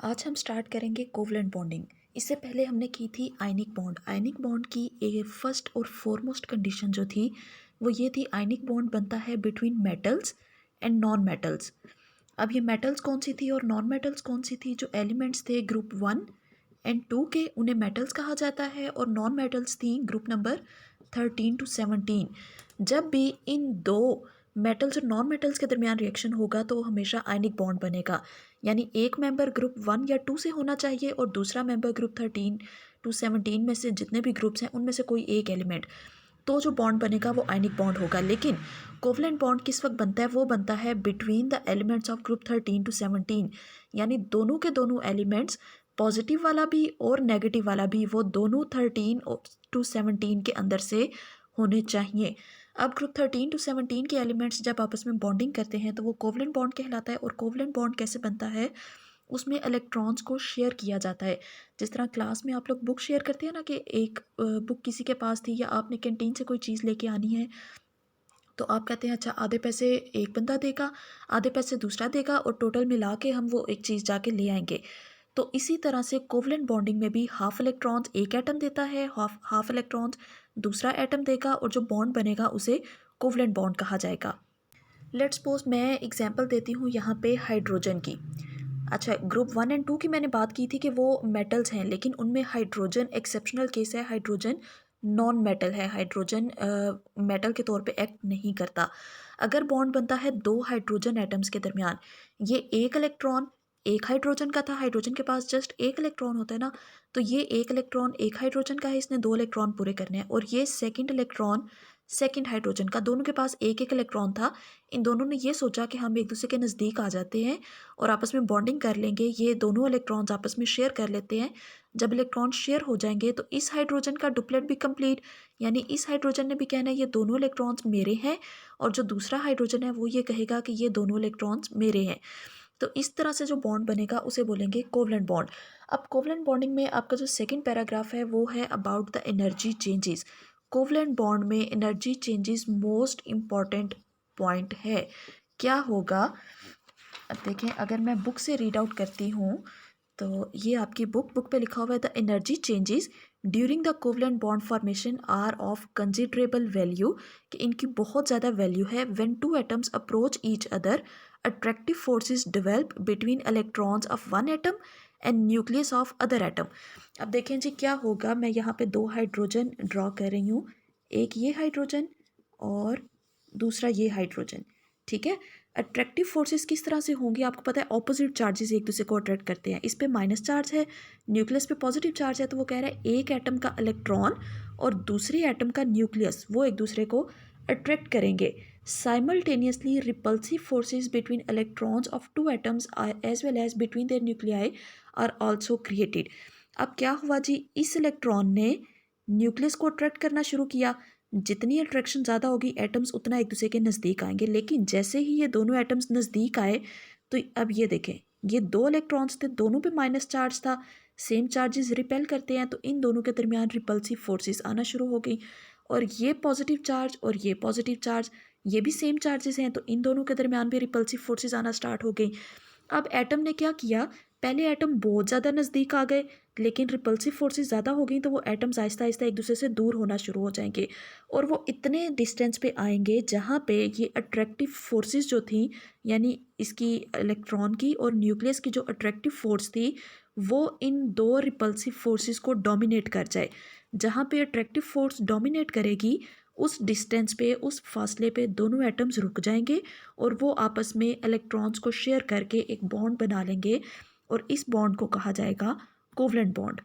आज हम स्टार्ट करेंगे कोवलेंट बॉन्डिंग। इससे पहले हमने की थी आयनिक बॉन्ड। आयनिक बॉन्ड की फर्स्ट और फॉरमोस्ट कंडीशन जो थी वो ये थी, आयनिक बॉन्ड बनता है between metals and non metals. अब ये मेटल्स कौन सी थी और नॉन मेटल्स कौन सी थी? जो एलिमेंट्स थे ग्रुप 1 एंड 2 के, उन्हें मेटल्स कहा जाता है, और नॉन मेटल्स थी ग्रुप नंबर 13 to 17। जब भी इन दो मेटल्स और नॉन मेटल्स के दरमियान रिएक्शन होगा तो हमेशा आयनिक बॉन्ड बनेगा। यानी एक मेंबर ग्रुप 1 या 2 से होना चाहिए और दूसरा मेंबर ग्रुप 13 to 17 में से जितने भी ग्रुप्स हैं उनमें से कोई एक एलिमेंट। तो जो बॉन्ड बनेगा वो आयनिक बॉन्ड होगा। लेकिन कोवलेंट बॉन्ड किस वक्त बनता है? वो बनता है between the elements of group 13 to 17। यानी दोनों के दोनों एलिमेंट्स, पॉजिटिव वाला भी और नेगेटिव वाला भी, वो दोनों 13 to 17 के अंदर से होने चाहिए। अब ग्रुप 13 to 17 के एलिमेंट्स जब आपस में बॉन्डिंग करते हैं तो वो कोवलेंट बॉन्ड कहलाता है। और कोवलेंट बॉन्ड कैसे बनता है? उसमें इलेक्ट्रॉन्स को शेयर किया जाता है। जिस तरह क्लास में आप लोग बुक शेयर करते हैं ना, कि एक बुक किसी के पास थी या आपने कैंटीन से कोई चीज़ लेके आनी है, तो आप कहते हैं अच्छा आधे पैसे एक बंदा देगा, आधे पैसे दूसरा देगा, और टोटल मिला के हम वो एक चीज़ जाके ले आएंगे। तो इसी तरह से कोवलेंट बॉन्डिंग में भी हाफ इलेक्ट्रॉन्स एक एटम देता है, हाफ इलेक्ट्रॉन्स दूसरा एटम देगा, और जो बॉन्ड बनेगा उसे कोवलेंट बॉन्ड कहा जाएगा। लेट्स सपोज मैं एग्जांपल देती हूँ यहाँ पे हाइड्रोजन की। अच्छा, ग्रुप 1 एंड 2 की मैंने बात की थी कि वो मेटल्स हैं, लेकिन उनमें हाइड्रोजन एक्सेप्शनल केस है। हाइड्रोजन नॉन मेटल है, हाइड्रोजन मेटल के तौर पे एक्ट नहीं करता। अगर बॉन्ड बनता है दो हाइड्रोजन एटम्स के दरमियान, ये एक इलेक्ट्रॉन एक हाइड्रोजन का था, हाइड्रोजन के पास जस्ट एक इलेक्ट्रॉन होता है ना, तो ये एक इलेक्ट्रॉन एक हाइड्रोजन का है, इसने दो इलेक्ट्रॉन पूरे करने हैं। और ये सेकंड इलेक्ट्रॉन सेकंड हाइड्रोजन का, दोनों के पास एक एक इलेक्ट्रॉन था। इन दोनों ने ये सोचा कि हम एक दूसरे के नज़दीक आ जाते हैं और आपस में बॉन्डिंग कर लेंगे। ये दोनों इलेक्ट्रॉन्स आपस में शेयर कर लेते हैं। जब इलेक्ट्रॉन शेयर हो जाएंगे तो इस हाइड्रोजन का डुप्लेट भी कंप्लीट, यानी इस हाइड्रोजन ने भी कहना है ये दोनों इलेक्ट्रॉन्स मेरे हैं, और जो दूसरा हाइड्रोजन है वो ये कहेगा कि ये दोनों इलेक्ट्रॉन्स मेरे हैं। तो इस तरह से जो बॉन्ड बनेगा उसे बोलेंगे कोवलेंट बॉन्ड। अब कोवलेंट बॉन्डिंग में आपका जो सेकंड पैराग्राफ है वो है about the energy changes. Covalent bond में energy changes most important point है। क्या होगा? अब देखें, अगर मैं बुक से रीड आउट करती हूँ तो ये आपकी बुक पे लिखा हुआ है, the energy changes during the covalent bond formation are of considerable value, कि इनकी बहुत ज़्यादा वैल्यू है। When two atoms approach each other, attractive forces develop between electrons of one atom and nucleus of other atom. अब देखें जी क्या होगा, मैं यहाँ पे दो हाइड्रोजन ड्रॉ कर रही हूँ, एक ये हाइड्रोजन और दूसरा ये हाइड्रोजन। ठीक है, अट्रैक्टिव फोर्सेस किस तरह से होंगी? आपको पता है ऑपोजिट चार्जेस एक दूसरे को अट्रैक्ट करते हैं। इस पे माइनस चार्ज है, न्यूक्लियस पे पॉजिटिव चार्ज है, तो वो कह रहा है एक एटम का इलेक्ट्रॉन और दूसरे एटम का न्यूक्लियस वो एक दूसरे को अट्रैक्ट करेंगे। Simultaneously repulsive forces between electrons of two atoms as well as between their nuclei are also created. अब क्या हुआ जी, इस इलेक्ट्रॉन ने न्यूक्लियस को अट्रैक्ट करना शुरू किया। जितनी अट्रैक्शन ज़्यादा होगी एटम्स उतना एक दूसरे के नज़दीक आएंगे। लेकिन जैसे ही ये दोनों एटम्स नज़दीक आए तो अब ये देखें, ये दो इलेक्ट्रॉन्स थे, दोनों पे माइनस चार्ज था, सेम चार्जेस रिपेल करते हैं, तो इन दोनों के दरमियान रिपल्सिव फोर्सेस आना शुरू हो गई। और ये पॉजिटिव चार्ज और ये पॉजिटिव चार्ज, ये भी सेम चार्जेस हैं, तो इन दोनों के दरमियान भी रिपल्सिव फोर्सेस आना स्टार्ट हो गई। अब एटम ने क्या किया, पहले एटम बहुत ज़्यादा नज़दीक आ गए, लेकिन रिपल्सिव फोर्सेस ज़्यादा हो गई, तो वो एटम्स आहिस्ता आहिस्ता एक दूसरे से दूर होना शुरू हो जाएंगे, और वो इतने डिस्टेंस पे आएंगे जहाँ पे ये अट्रैक्टिव फोर्सेस जो थी, यानी इसकी इलेक्ट्रॉन की और न्यूक्लियस की जो अट्रैक्टिव फोर्स थी, वो इन दो रिपल्सिव फोर्सेस को डोमिनेट कर जाए। जहाँ पे अट्रैक्टिव फोर्स डोमिनेट करेगी उस डिस्टेंस पे, उस फासले पे दोनों एटम्स रुक जाएंगे और वो आपस में इलेक्ट्रॉन्स को शेयर करके एक बॉन्ड बना लेंगे, और इस बॉन्ड को कहा जाएगा कोवलेंट बॉन्ड।